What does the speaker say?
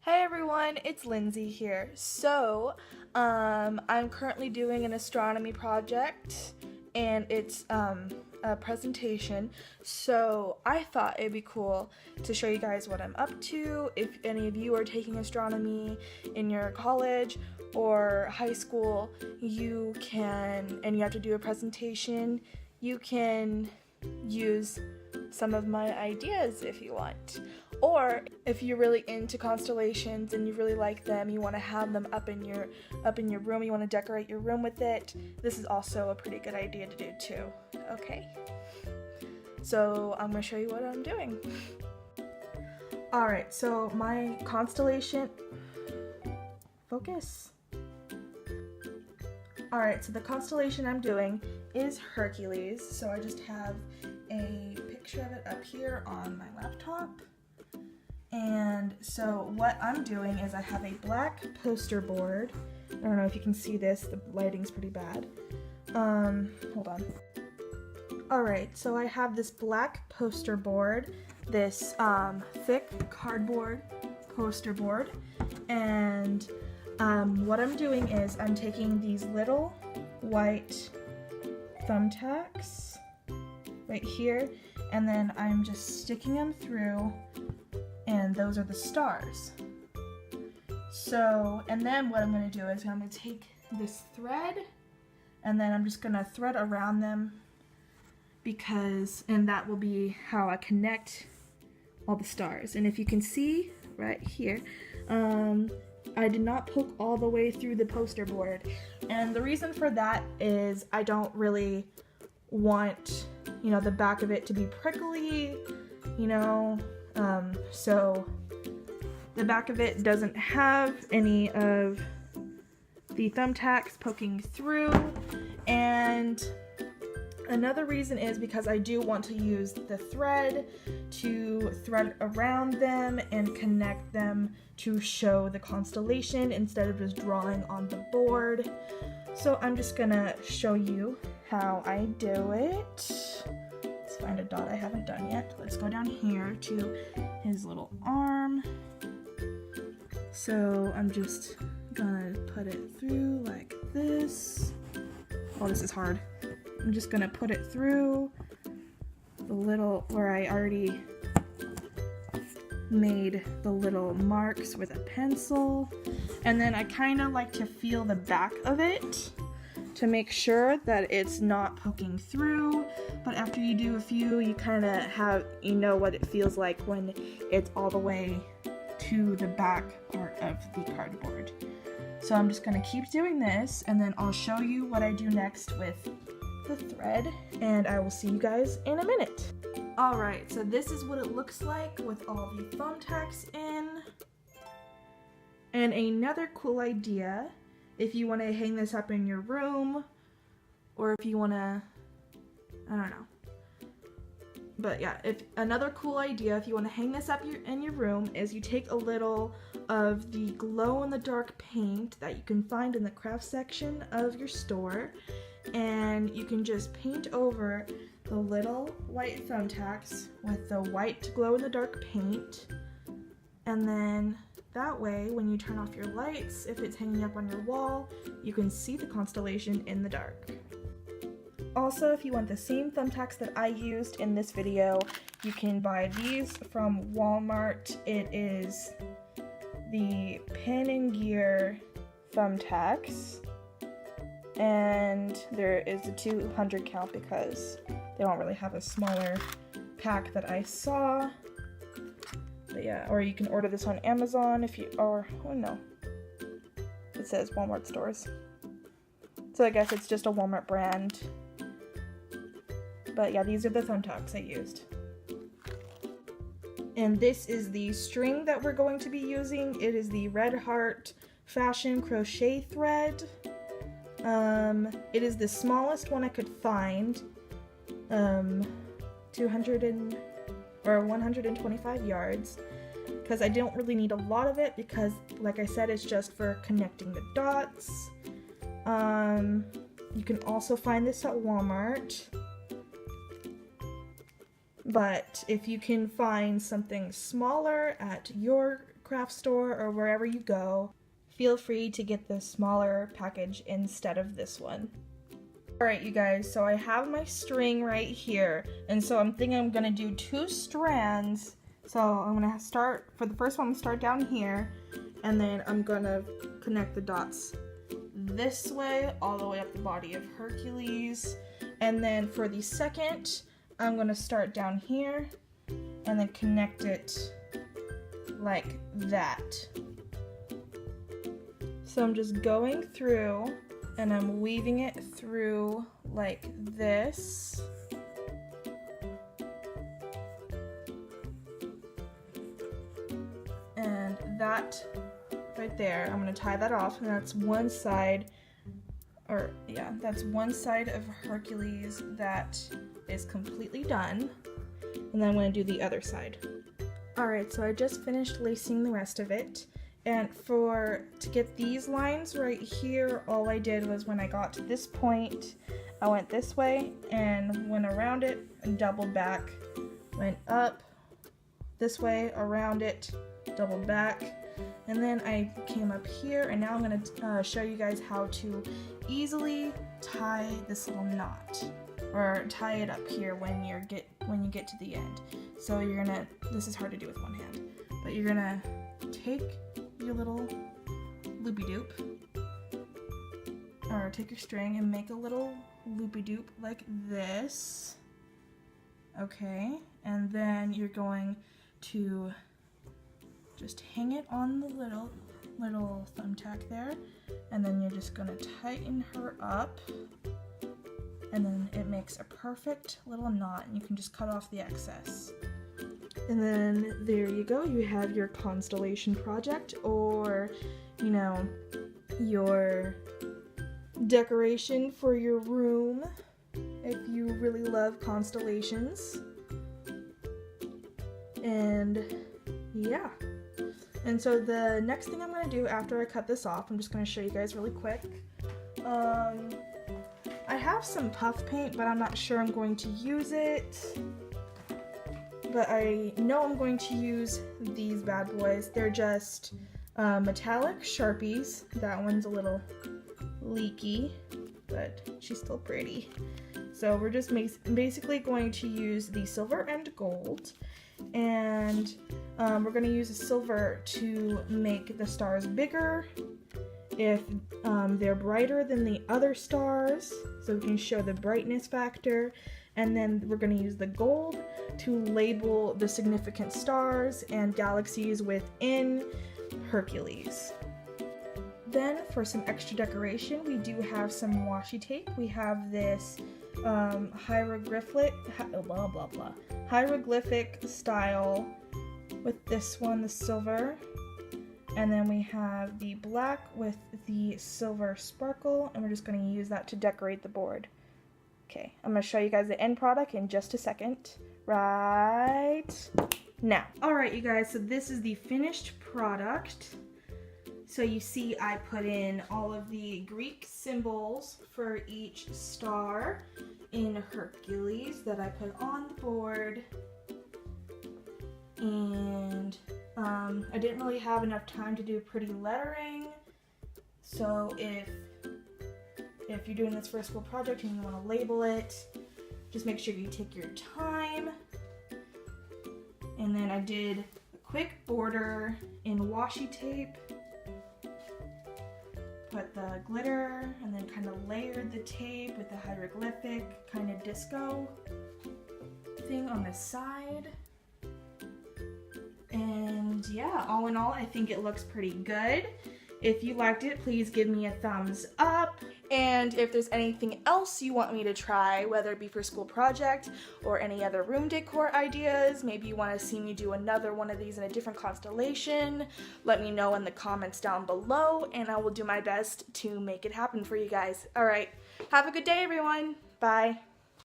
Hey everyone, it's Lindsay here. I'm currently doing an astronomy project and it's a presentation. So I thought it'd be cool to show you guys what I'm up to. If any of you are taking astronomy in your college or high school, you have to do a presentation, you can use some of my ideas if you want. Or if you're really into constellations and you really like them, you want to have them up in your room, you want to decorate your room with it, this is also a pretty good idea to do too. Okay? So I'm going to show you what I'm doing. Alright, so my constellation... Focus. Alright, so the constellation I'm doing is Hercules, so I just have a picture of it up here on my laptop. And so what I'm doing is I have a black poster board. I don't know if you can see this, the lighting's pretty bad. Hold on. Alright, so I have this black poster board, this thick cardboard poster board, and what I'm doing is I'm taking these little white thumbtacks right here, and then I'm just sticking them through, and those are the stars. So, and then what I'm going to do is I'm going to take this thread, and then I'm just going to thread around them, and that will be how I connect all the stars. And if you can see right here, I did not poke all the way through the poster board, and the reason for that is I don't really want, the back of it to be prickly, so the back of it doesn't have any of the thumbtacks poking through. And another reason is because I do want to use the thread to thread around them and connect them to show the constellation instead of just drawing on the board. So I'm just gonna show you how I do it. Let's find a dot I haven't done yet. Let's go down here to his little arm. So I'm just gonna put it through like this. Oh, this is hard. I'm just gonna put it through the little, where I already made the little marks with a pencil. And then I kind of like to feel the back of it to make sure that it's not poking through. But after you do a few, you kind of have, what it feels like when it's all the way to the back part of the cardboard. So I'm just going to keep doing this, and then I'll show you what I do next with the thread, and I will see you guys in a minute. Alright, so this is what it looks like with all the thumbtacks in. And another cool idea, if you want to hang this up in your room, or if you want to, I don't know. But yeah, another cool idea, if you want to hang this up in your room, is you take a little of the glow-in-the-dark paint that you can find in the craft section of your store, and you can just paint over the little white thumbtacks with the white glow-in-the-dark paint, and then that way, when you turn off your lights, if it's hanging up on your wall, you can see the constellation in the dark. Also, if you want the same thumbtacks that I used in this video, you can buy these from Walmart. It is the Pen and Gear thumbtacks, and there is a 200 count because they don't really have a smaller pack that I saw. But yeah, or you can order this on Amazon it says Walmart stores. So I guess it's just a Walmart brand. But yeah, these are the thumbtacks I used. And this is the string that we're going to be using. It is the Red Heart Fashion Crochet Thread. It is the smallest one I could find. 125 yards. Because I don't really need a lot of it because, like I said, it's just for connecting the dots. You can also find this at Walmart. But if you can find something smaller at your craft store or wherever you go, feel free to get the smaller package instead of this one. Alright you guys, so I have my string right here, and so I'm thinking I'm gonna do 2 strands. So I'm gonna start, for the first one, I'm gonna start down here, and then I'm gonna connect the dots this way, all the way up the body of Hercules. And then for the second, I'm gonna start down here, and then connect it like that. So I'm just going through, and I'm weaving it through like this. And that right there, I'm gonna tie that off, and that's one side, or yeah, that's one side of Hercules that is completely done. And then I'm gonna do the other side. Alright, so I just finished lacing the rest of it. And to get these lines right here, all I did was when I got to this point, I went this way and went around it and doubled back, went up this way, around it, doubled back, and then I came up here, and now I'm going to show you guys how to easily tie this little knot, or tie it up here when you get to the end. So you're gonna, this is hard to do with one hand, but you're gonna take your little loopy-doop, or take your string and make a little loopy-doop like this, okay, and then you're going to just hang it on the little thumbtack there, and then you're just gonna tighten her up, and then it makes a perfect little knot, and you can just cut off the excess. And then there you go, you have your Constellation project, or, you know, your decoration for your room if you really love constellations. And yeah. And so the next thing I'm going to do after I cut this off, I'm just going to show you guys really quick. I have some puff paint, but I'm not sure I'm going to use it. But I know I'm going to use these bad boys. They're just metallic Sharpies. That one's a little leaky, but she's still pretty. So we're just basically going to use the silver and gold. And we're going to use the silver to make the stars bigger if they're brighter than the other stars, so we can show the brightness factor. And then we're going to use the gold to label the significant stars and galaxies within Hercules. Then for some extra decoration, we do have some washi tape. We have this hieroglyphic style with this one, the silver. And then we have the black with the silver sparkle, and we're just going to use that to decorate the board. Okay, I'm going to show you guys the end product in just a second. Right now. Alright you guys, so this is the finished product. So you see I put in all of the Greek symbols for each star in Hercules that I put on the board. And I didn't really have enough time to do pretty lettering. So if you're doing this for a school project and you want to label it, just make sure you take your time. And then I did a quick border in washi tape, put the glitter, and then kind of layered the tape with the hieroglyphic kind of disco thing on the side. And yeah, all in all, I think it looks pretty good. If you liked it, please give me a thumbs up. And if there's anything else you want me to try, whether it be for school project or any other room decor ideas, maybe you want to see me do another one of these in a different constellation, let me know in the comments down below, and I will do my best to make it happen for you guys. Alright, have a good day everyone. Bye.